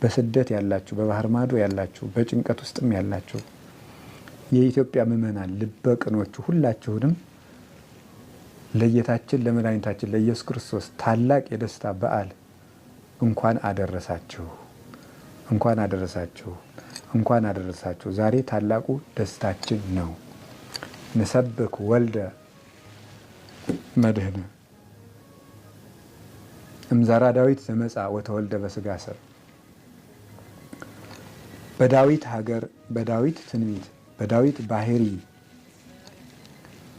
በስደት ያላችሁ፣ በባህር ማዶ ያላችሁ፣ በጭንቀት ውስጥም ያላችሁ የኢትዮጵያ ምዕመናን ልበ ቅኖቹ ሁላችሁንም ለጌታችን ለመድኃኒታችን ለኢየሱስ ክርስቶስ ታላቅ የደስታ በዓል እንኳን አደረሳችሁ፣ እንኳን አደረሳችሁ፣ እንኳን አደረሳችሁ። ዛሬ ታላቁ ደስታችን ነው። ንሰብክ ወልደ መድህነ እምዘራ ዳዊት ዘመጻ ወተወልደ በስጋ ሰብ። በዳዊት ሀገር፣ በዳዊት ትንቢት፣ በዳዊት ባህሪ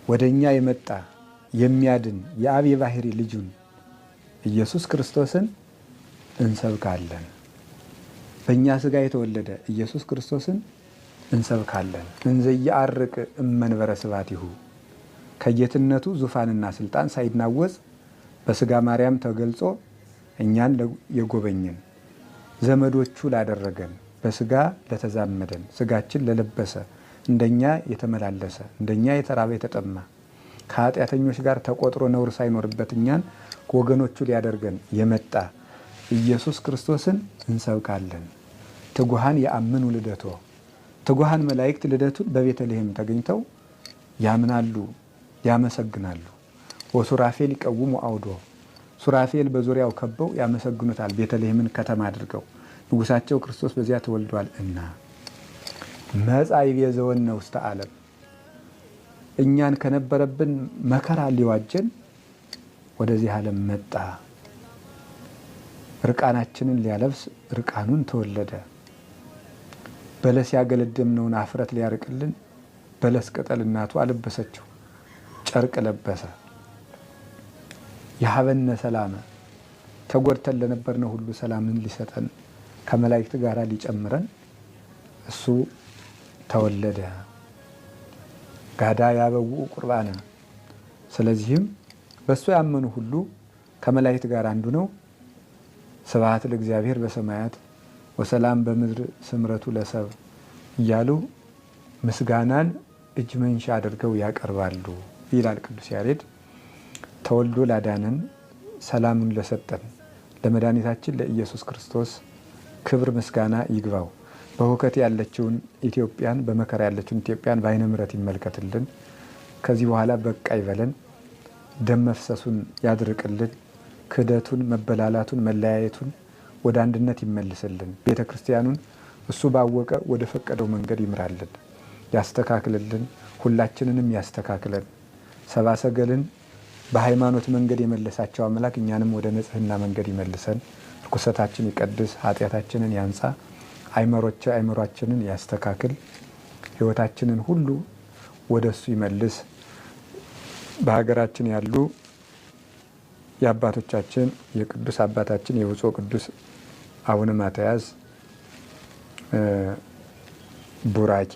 ወደኛ የመጣ የሚያድን የአብ የባህሪ ልጁን ኢየሱስ ክርስቶስን እንሰብካለን። በእኛ ስጋ የተወለደ ኢየሱስ ክርስቶስን እንሰብካለን። እንዘ ይዐርቅ እመንበረ ስብሐቲሁ ከጌትነቱ ዙፋንና ስልጣን ሳይናወጽ በስጋ ማርያም ተገልጾ እኛን የጎበኘን ዘመዶቹ ላደረገን በስጋ ለተዛመደን ስጋችን ለለበሰ እንደኛ የተመላለሰ እንደኛ የተራበ የተጠማ ከኃጢአተኞች ጋር ተቆጥሮ ነውር ሳይኖርበት እኛን ወገኖቹ ሊያደርገን የመጣ ኢየሱስ ክርስቶስን እንሰብካለን። ትጉሃን የአምኑ ልደቶ ትጉሃን መላእክት ልደቱን በቤተልሔም ተገኝተው ያምናሉ፣ ያመሰግናሉ። ወሱራፌል ይቀውሙ አውዶ ሱራፌል በዙሪያው ከበው ያመሰግኑታል። ቤተልሔምን ከተማ አድርገው ንጉሳቸው ክርስቶስ በዚያ ተወልዷል እና መጻ ይቤዘወነ ውስተ ዓለም እኛን ከነበረብን መከራ ሊዋጀን ወደዚህ ዓለም መጣ። ርቃናችንን ሊያለብስ ርቃኑን ተወለደ። በለስ ያገለደምነውን አፍረት ሊያርቅልን በለስ ቅጠል እናቱ አለበሰችው፣ ጨርቅ ለበሰ። የሀበነ ሰላመ ተጎድተን ለነበርነው ሁሉ ሰላምን ሊሰጠን ከመላእክት ጋር ሊጨምረን እሱ ተወለደ። ጋዳ ያበውኡ ቁርባነ ስለዚህም በእሱ ያመኑ ሁሉ ከመላእክት ጋር አንዱ ነው። ስብሐት ለእግዚአብሔር በሰማያት ወሰላም በምድር ስምረቱ ለሰብ እያሉ ምስጋናን እጅ መንሻ አድርገው ያቀርባሉ ይላል ቅዱስ ያሬድ። ተወልዶ ላዳነን ሰላሙን ለሰጠን ለመድኃኒታችን ለኢየሱስ ክርስቶስ ክብር ምስጋና ይግባው። በሁከት ያለችውን ኢትዮጵያን፣ በመከራ ያለችውን ኢትዮጵያን በዓይነ ምሕረት ይመልከትልን። ከዚህ በኋላ በቃ ይበለን። ደም መፍሰሱን ያድርቅልን። ክህደቱን፣ መበላላቱን፣ መለያየቱን ወደ አንድነት ይመልስልን። ቤተ ክርስቲያኑን እሱ ባወቀ ወደ ፈቀደው መንገድ ይምራልን፣ ያስተካክልልን። ሁላችንንም ያስተካክለን። ሰብአ ሰገልን በሃይማኖት መንገድ የመለሳቸው አምላክ እኛንም ወደ ንጽህና መንገድ ይመልሰን። ርኩሰታችን ይቀድስ፣ ኃጢአታችንን ያንጻ፣ አይምሯችንን ያስተካክል፣ ሕይወታችንን ሁሉ ወደ እሱ ይመልስ። በሀገራችን ያሉ የአባቶቻችን የቅዱስ አባታችን የብፁዕ ቅዱስ አቡነ ማትያስ ቡራኬ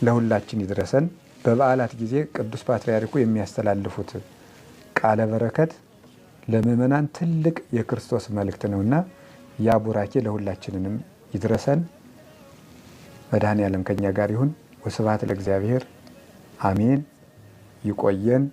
ለሁላችን ይድረሰን። በበዓላት ጊዜ ቅዱስ ፓትርያርኩ የሚያስተላልፉት ቃለ በረከት ለምእመናን ትልቅ የክርስቶስ መልእክት ነውና ያ ቡራኬ ለሁላችንንም ይድረሰን። መድኃኔዓለም ከኛ ጋር ይሁን። ወስብሐት ለእግዚአብሔር አሜን። ይቆየን።